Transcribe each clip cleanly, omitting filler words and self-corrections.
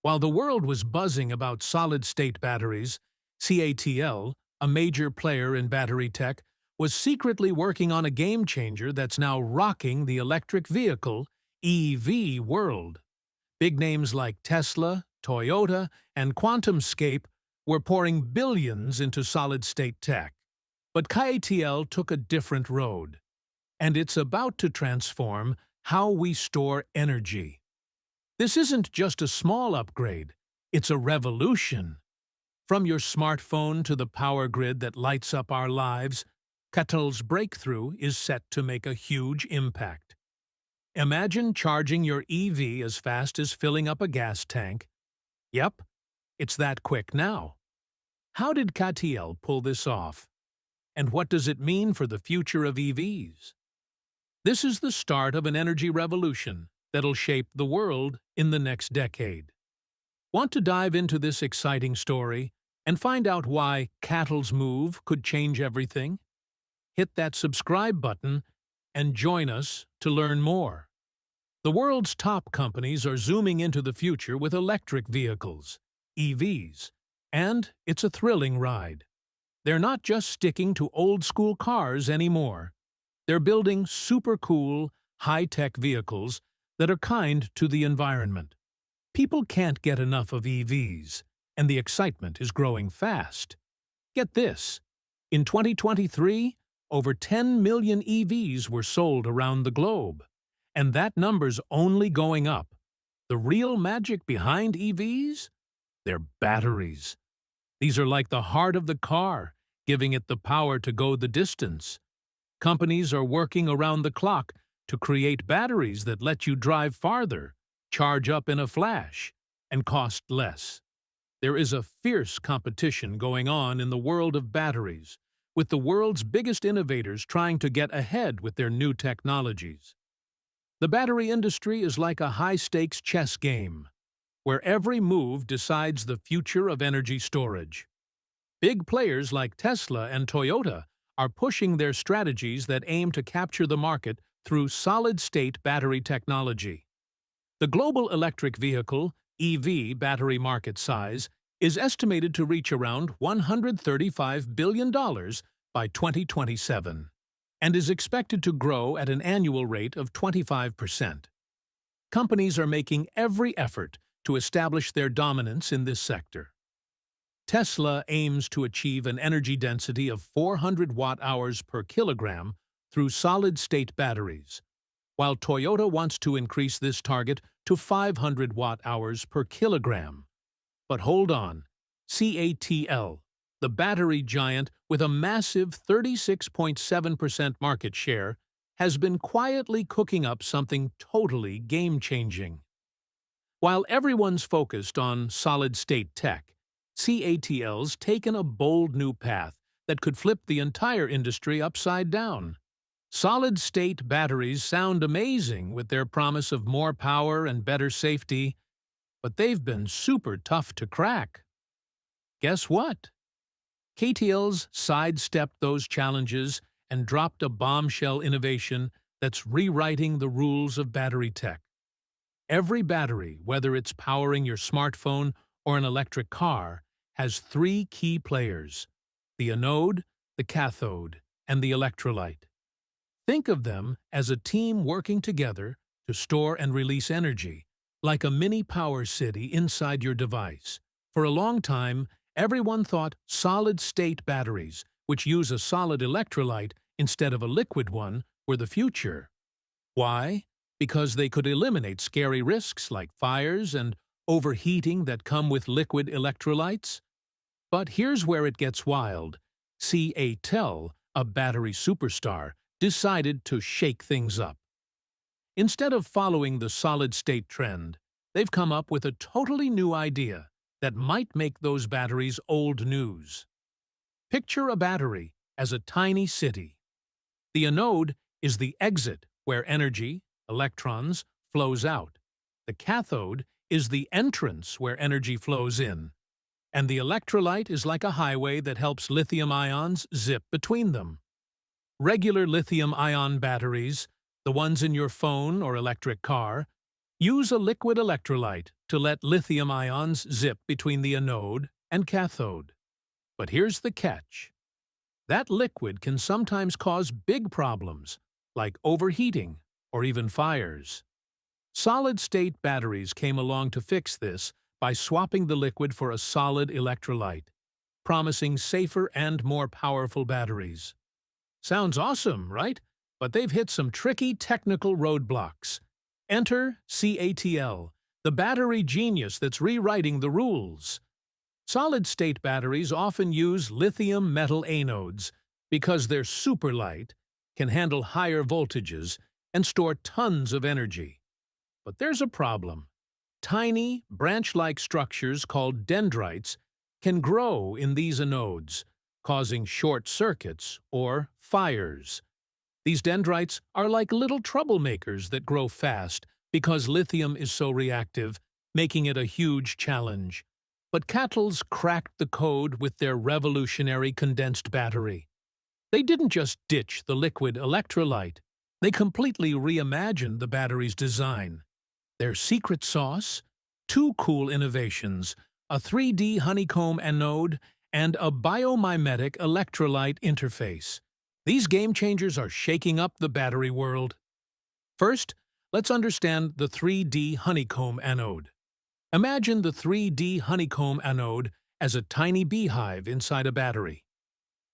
While the world was buzzing about solid-state batteries, CATL, a major player in battery tech, was secretly working on a game-changer that's now rocking the electric vehicle, EV, world. Big names like Tesla, Toyota, and QuantumScape were pouring billions into solid-state tech. But CATL took a different road, and it's about to transform how we store energy. This isn't just a small upgrade, it's a revolution. From your smartphone to the power grid that lights up our lives, CATL's breakthrough is set to make a huge impact. Imagine charging your EV as fast as filling up a gas tank. Yep, it's that quick now. How did CATL pull this off? And what does it mean for the future of EVs? This is the start of an energy revolution that'll shape the world in the next decade. Want to dive into this exciting story and find out why CATL's move could change everything? Hit that subscribe button and join us to learn more. The world's top companies are zooming into the future with electric vehicles, EVs, and it's a thrilling ride. They're not just sticking to old-school cars anymore. They're building super-cool, high-tech vehicles that are kind to the environment. People can't get enough of EVs, and the excitement is growing fast. Get this, in 2023, over 10 million EVs were sold around the globe, and that number's only going up. The real magic behind EVs? They're batteries. These are like the heart of the car, giving it the power to go the distance. Companies are working around the clock to create batteries that let you drive farther, charge up in a flash, and cost less. There is a fierce competition going on in the world of batteries, with the world's biggest innovators trying to get ahead with their new technologies. The battery industry is like a high-stakes chess game, where every move decides the future of energy storage. Big players like Tesla and Toyota are pushing their strategies that aim to capture the market through solid-state battery technology. The global electric vehicle, EV, battery market size is estimated to reach around $135 billion by 2027 and is expected to grow at an annual rate of 25%. Companies are making every effort to establish their dominance in this sector. Tesla aims to achieve an energy density of 400 watt-hours per kilogram through solid-state batteries, while Toyota wants to increase this target to 500 watt-hours per kilogram. But hold on, CATL, the battery giant with a massive 36.7% market share, has been quietly cooking up something totally game-changing. While everyone's focused on solid-state tech, CATL's taken a bold new path that could flip the entire industry upside down. Solid-state batteries sound amazing with their promise of more power and better safety, but they've been super tough to crack. Guess what? CATL's sidestepped those challenges and dropped a bombshell innovation that's rewriting the rules of battery tech. Every battery, whether it's powering your smartphone or an electric car, has three key players: the anode, the cathode, and the electrolyte. Think of them as a team working together to store and release energy, like a mini power city inside your device. For a long time, everyone thought solid-state batteries, which use a solid electrolyte instead of a liquid one, were the future. Why? Because they could eliminate scary risks like fires and overheating that come with liquid electrolytes? But here's where it gets wild. CATL, a battery superstar, decided to shake things up. Instead of following the solid-state trend, they've come up with a totally new idea that might make those batteries old news. Picture a battery as a tiny city. The anode is the exit where energy, electrons, flows out. The cathode is the entrance where energy flows in. And the electrolyte is like a highway that helps lithium ions zip between them. Regular lithium-ion batteries, the ones in your phone or electric car, use a liquid electrolyte to let lithium ions zip between the anode and cathode. But here's the catch. That liquid can sometimes cause big problems, like overheating or even fires. Solid-state batteries came along to fix this by swapping the liquid for a solid electrolyte, promising safer and more powerful batteries. Sounds awesome, right? But they've hit some tricky technical roadblocks. Enter CATL, the battery genius that's rewriting the rules. Solid-state batteries often use lithium metal anodes because they're super light, can handle higher voltages, and store tons of energy. But there's a problem. Tiny, branch-like structures called dendrites can grow in these anodes, causing short circuits or fires. These dendrites are like little troublemakers that grow fast because lithium is so reactive, making it a huge challenge. But CATL's cracked the code with their revolutionary condensed battery. They didn't just ditch the liquid electrolyte. They completely reimagined the battery's design. Their secret sauce? Two cool innovations, a 3D honeycomb anode and a biomimetic electrolyte interface. These game changers are shaking up the battery world. First, let's understand the 3D honeycomb anode. Imagine the 3D honeycomb anode as a tiny beehive inside a battery.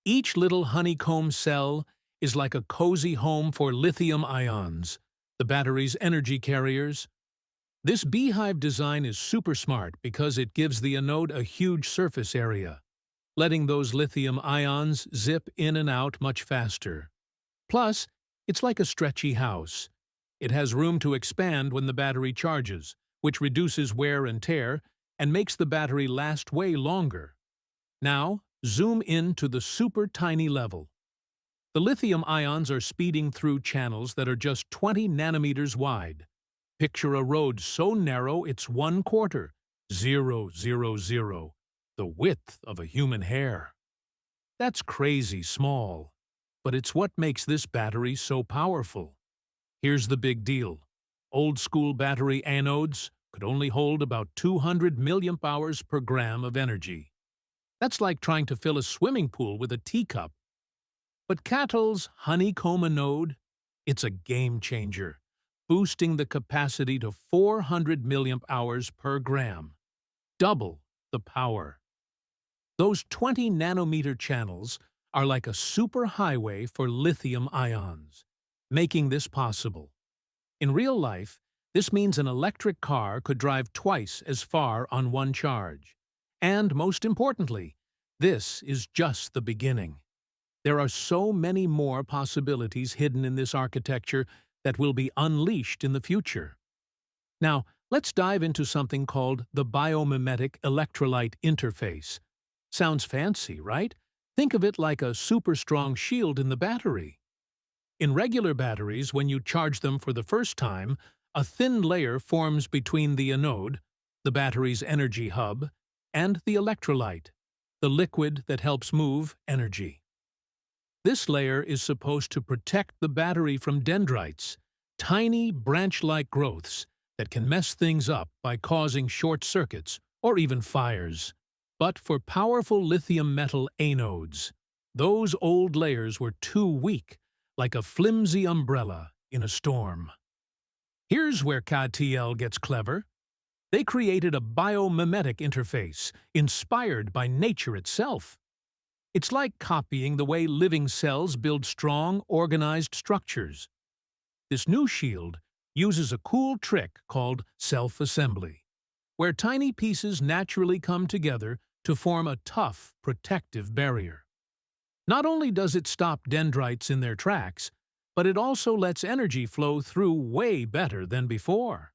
Each little honeycomb cell is like a cozy home for lithium ions, the battery's energy carriers. This beehive design is super smart because it gives the anode a huge surface area, letting those lithium ions zip in and out much faster. Plus, it's like a stretchy house. It has room to expand when the battery charges, which reduces wear and tear and makes the battery last way longer. Now, zoom in to the super tiny level. The lithium ions are speeding through channels that are just 20 nanometers wide. Picture a road so narrow it's 1/4, 0.000, the width of a human hair. That's crazy small, but it's what makes this battery so powerful. Here's the big deal. Old-school battery anodes could only hold about 200 milliamp hours per gram of energy. That's like trying to fill a swimming pool with a teacup. But CATL's honeycomb anode, it's a game changer, boosting the capacity to 400 milliamp hours per gram. Double the power. Those 20 nanometer channels are like a superhighway for lithium ions, making this possible. In real life, this means an electric car could drive twice as far on one charge. And most importantly, this is just the beginning. There are so many more possibilities hidden in this architecture that will be unleashed in the future. Now, let's dive into something called the biomimetic electrolyte interface. Sounds fancy, right? Think of it like a super strong shield in the battery. In regular batteries, when you charge them for the first time, a thin layer forms between the anode, the battery's energy hub, and the electrolyte, the liquid that helps move energy. This layer is supposed to protect the battery from dendrites, tiny branch-like growths that can mess things up by causing short circuits or even fires. But for powerful lithium metal anodes, those old layers were too weak, like a flimsy umbrella in a storm. Here's where CATL gets clever. They created a biomimetic interface inspired by nature itself. It's like copying the way living cells build strong, organized structures. This new shield uses a cool trick called self-assembly, where tiny pieces naturally come together to form a tough, protective barrier. Not only does it stop dendrites in their tracks, but it also lets energy flow through way better than before.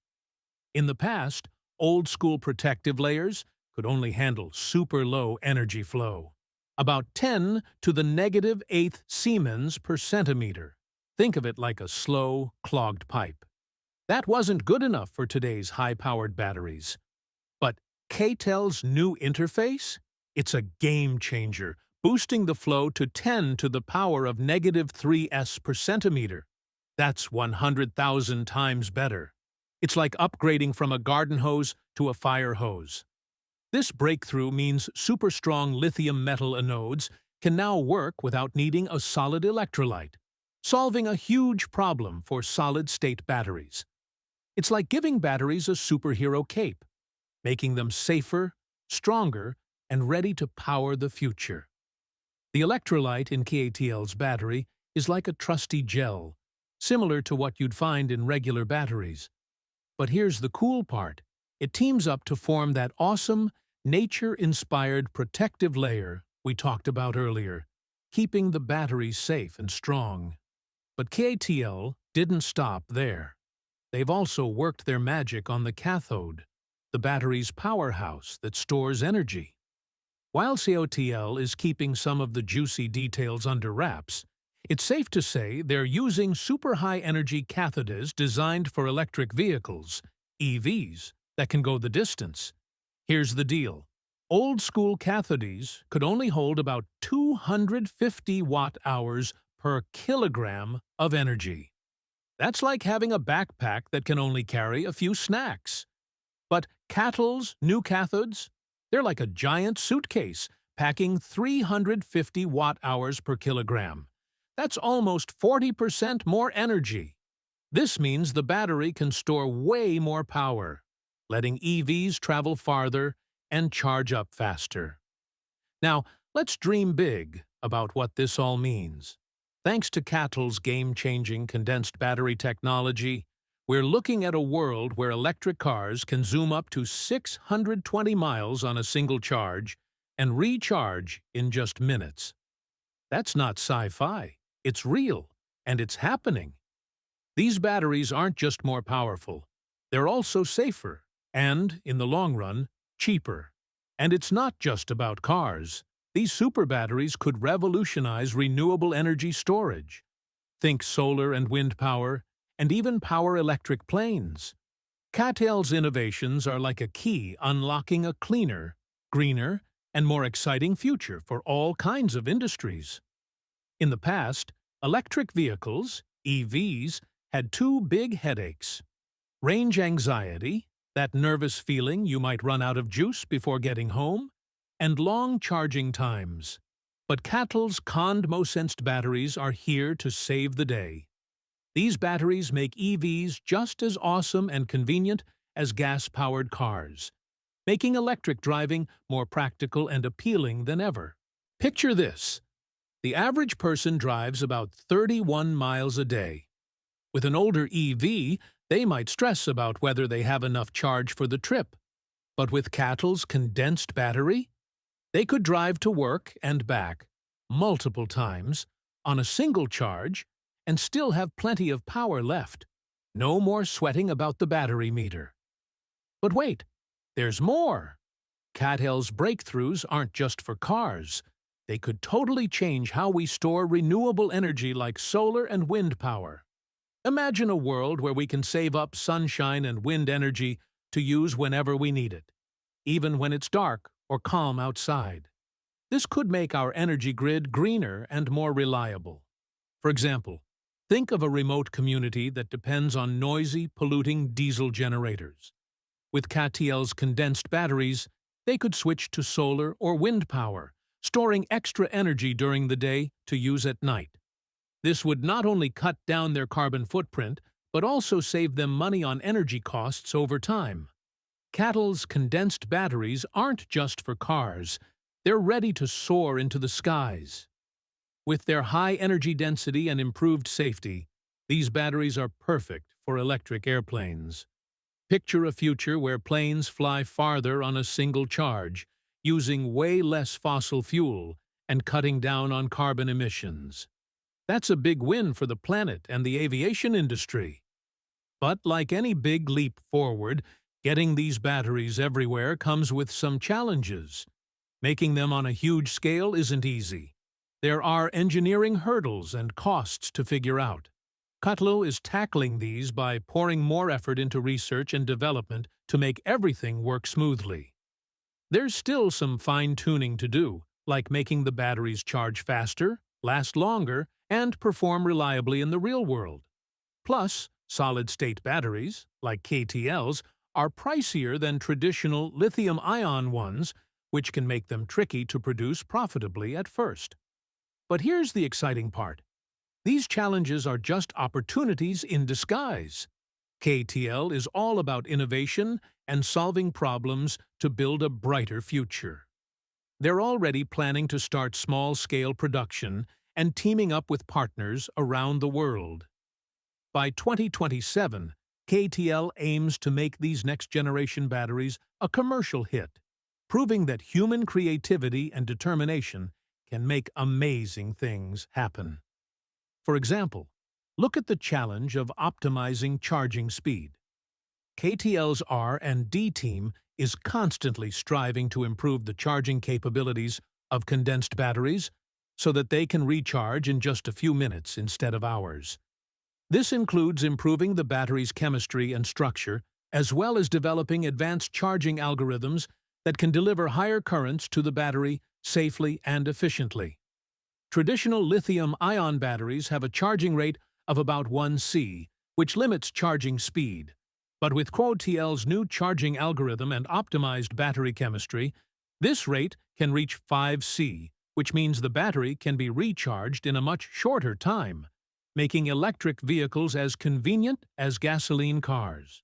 In the past, old-school protective layers could only handle super low energy flow, about 10 to the -8 Siemens per centimeter. Think of it like a slow, clogged pipe. That wasn't good enough for today's high-powered batteries. But CATL's new interface? It's a game changer, boosting the flow to 10 to the power of -3 S per centimeter. That's 100,000 times better. It's like upgrading from a garden hose to a fire hose. This breakthrough means super-strong lithium metal anodes can now work without needing a solid electrolyte, solving a huge problem for solid-state batteries. It's like giving batteries a superhero cape, making them safer, stronger, and ready to power the future. The electrolyte in CATL's battery is like a trusty gel, similar to what you'd find in regular batteries. But here's the cool part. It teams up to form that awesome, nature-inspired protective layer we talked about earlier, keeping the battery safe and strong. But CATL didn't stop there. They've also worked their magic on the cathode, the battery's powerhouse that stores energy. While CATL is keeping some of the juicy details under wraps, it's safe to say they're using super high-energy cathodes designed for electric vehicles, EVs, that can go the distance. Here's the deal. Old-school cathodes could only hold about 250 watt-hours per kilogram of energy. That's like having a backpack that can only carry a few snacks. But CATL's new cathodes? They're like a giant suitcase, packing 350 watt-hours per kilogram. That's almost 40% more energy. This means the battery can store way more power, letting EVs travel farther and charge up faster. Now, let's dream big about what this all means. Thanks to CATL's game-changing condensed battery technology, we're looking at a world where electric cars can zoom up to 620 miles on a single charge and recharge in just minutes. That's not sci-fi. It's real, and it's happening. These batteries aren't just more powerful. They're also safer and, in the long run, cheaper. And it's not just about cars. These super batteries could revolutionize renewable energy storage. Think solar and wind power, and even power electric planes. CATL's innovations are like a key unlocking a cleaner, greener, and more exciting future for all kinds of industries. In the past, electric vehicles, EVs, had two big headaches: range anxiety, that nervous feeling you might run out of juice before getting home, and long charging times. But CATL's COND-MO-sensed batteries are here to save the day. These batteries make EVs just as awesome and convenient as gas-powered cars, making electric driving more practical and appealing than ever. Picture this. The average person drives about 31 miles a day. With an older EV, they might stress about whether they have enough charge for the trip. But with CATL's condensed battery, they could drive to work and back multiple times on a single charge and still have plenty of power left. No more sweating about the battery meter. But wait, there's more. CATL's breakthroughs aren't just for cars. They could totally change how we store renewable energy like solar and wind power. Imagine a world where we can save up sunshine and wind energy to use whenever we need it, even when it's dark or calm outside. This could make our energy grid greener and more reliable. For example, think of a remote community that depends on noisy, polluting diesel generators. With CATL's condensed batteries, they could switch to solar or wind power, storing extra energy during the day to use at night. This would not only cut down their carbon footprint, but also save them money on energy costs over time. CATL's condensed batteries aren't just for cars. They're ready to soar into the skies. With their high energy density and improved safety, these batteries are perfect for electric airplanes. Picture a future where planes fly farther on a single charge, using way less fossil fuel and cutting down on carbon emissions. That's a big win for the planet and the aviation industry. But like any big leap forward, getting these batteries everywhere comes with some challenges. Making them on a huge scale isn't easy. There are engineering hurdles and costs to figure out. CATL is tackling these by pouring more effort into research and development to make everything work smoothly. There's still some fine-tuning to do, like making the batteries charge faster, last longer, and perform reliably in the real world. Plus, solid-state batteries, like CATL's, are pricier than traditional lithium-ion ones, which can make them tricky to produce profitably at first. But here's the exciting part. These challenges are just opportunities in disguise. CATL is all about innovation and solving problems to build a brighter future. They're already planning to start small-scale production and teaming up with partners around the world. By 2027, CATL aims to make these next-generation batteries a commercial hit, proving that human creativity and determination can make amazing things happen. For example, look at the challenge of optimizing charging speed. CATL's R&D team is constantly striving to improve the charging capabilities of condensed batteries so that they can recharge in just a few minutes instead of hours. This includes improving the battery's chemistry and structure, as well as developing advanced charging algorithms that can deliver higher currents to the battery safely and efficiently. Traditional lithium-ion batteries have a charging rate of about 1C, which limits charging speed. But with CATL's new charging algorithm and optimized battery chemistry, this rate can reach 5C, which means the battery can be recharged in a much shorter time, making electric vehicles as convenient as gasoline cars.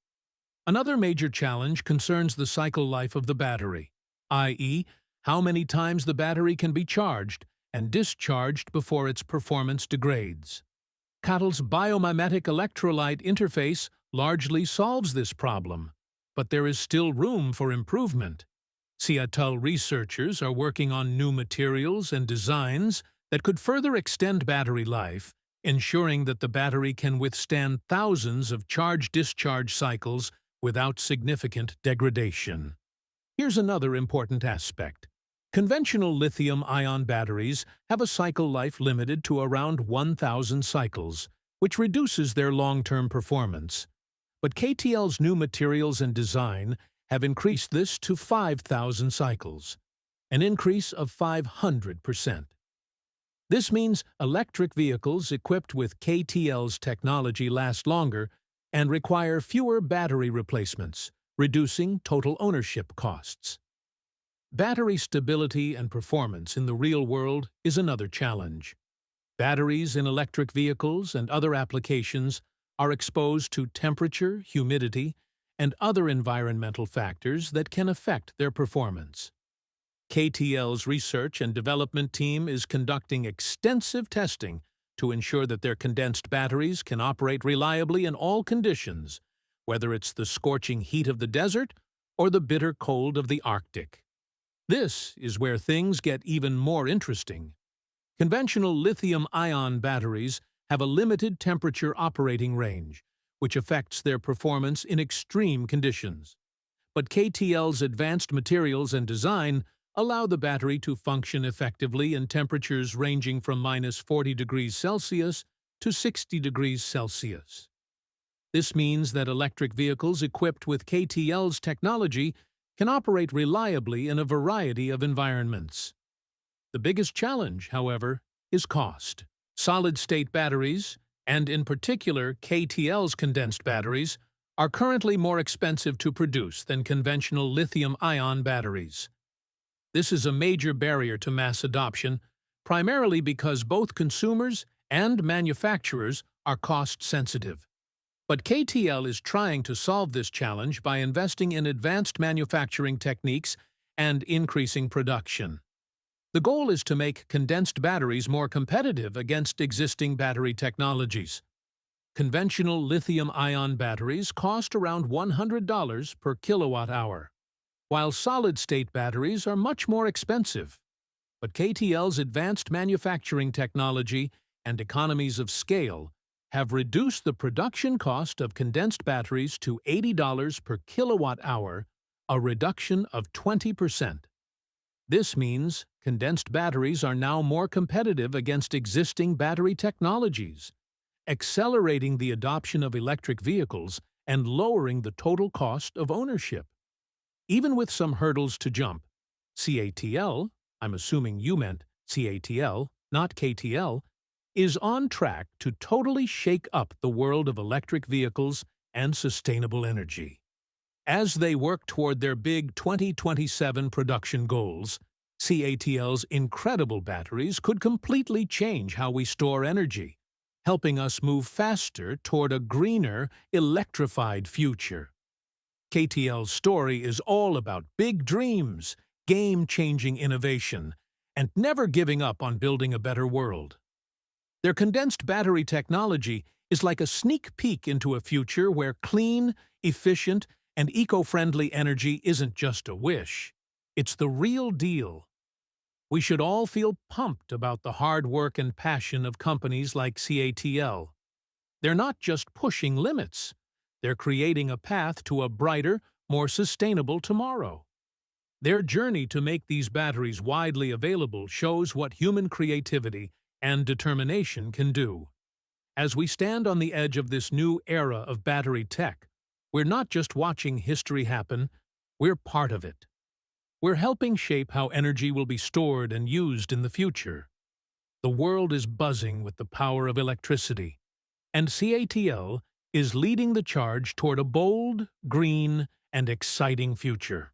Another major challenge concerns the cycle life of the battery, i.e., how many times the battery can be charged and discharged before its performance degrades. CATL's Biomimetic electrolyte interface largely solves this problem, but there is still room for improvement. CATL researchers are working on new materials and designs that could further extend battery life, ensuring that the battery can withstand thousands of charge-discharge cycles without significant degradation. Here's another important aspect. Conventional lithium-ion batteries have a cycle life limited to around 1,000 cycles, which reduces their long-term performance. But CATL's new materials and design have increased this to 5,000 cycles, an increase of 500%. This means electric vehicles equipped with CATL's technology last longer and require fewer battery replacements, reducing total ownership costs. Battery stability and performance in the real world is another challenge. Batteries in electric vehicles and other applications are exposed to temperature, humidity, and other environmental factors that can affect their performance. CATL's research and development team is conducting extensive testing to ensure that their condensed batteries can operate reliably in all conditions, whether it's the scorching heat of the desert or the bitter cold of the Arctic. This is where things get even more interesting. Conventional lithium-ion batteries have a limited temperature operating range, which affects their performance in extreme conditions. But CATL's advanced materials and design allow the battery to function effectively in temperatures ranging from -40 degrees Celsius to 60 degrees Celsius. This means that electric vehicles equipped with CATL's technology can operate reliably in a variety of environments. The biggest challenge, however, is cost. Solid-state batteries, and in particular CATL's condensed batteries, are currently more expensive to produce than conventional lithium-ion batteries. This is a major barrier to mass adoption, primarily because both consumers and manufacturers are cost-sensitive. But CATL is trying to solve this challenge by investing in advanced manufacturing techniques and increasing production. The goal is to make condensed batteries more competitive against existing battery technologies. Conventional lithium-ion batteries cost around $100 per kilowatt-hour, while solid-state batteries are much more expensive. But CATL's advanced manufacturing technology and economies of scale have reduced the production cost of condensed batteries to $80 per kilowatt-hour, a reduction of 20%. This means condensed batteries are now more competitive against existing battery technologies, accelerating the adoption of electric vehicles and lowering the total cost of ownership. Even with some hurdles to jump, CATL, I'm assuming you meant CATL, not CATL, is on track to totally shake up the world of electric vehicles and sustainable energy. As they work toward their big 2027 production goals, CATL's incredible batteries could completely change how we store energy, helping us move faster toward a greener, electrified future. KTL's story is all about big dreams, game-changing innovation, and never giving up on building a better world. Their condensed battery technology is like a sneak peek into a future where clean, efficient, and eco-friendly energy isn't just a wish. It's the real deal. We should all feel pumped about the hard work and passion of companies like CATL. They're not just pushing limits. They're creating a path to a brighter, more sustainable tomorrow. Their journey to make these batteries widely available shows what human creativity and determination can do. As we stand on the edge of this new era of battery tech, we're not just watching history happen, we're part of it. We're helping shape how energy will be stored and used in the future. The world is buzzing with the power of electricity, and CATL is leading the charge toward a bold, green, and exciting future.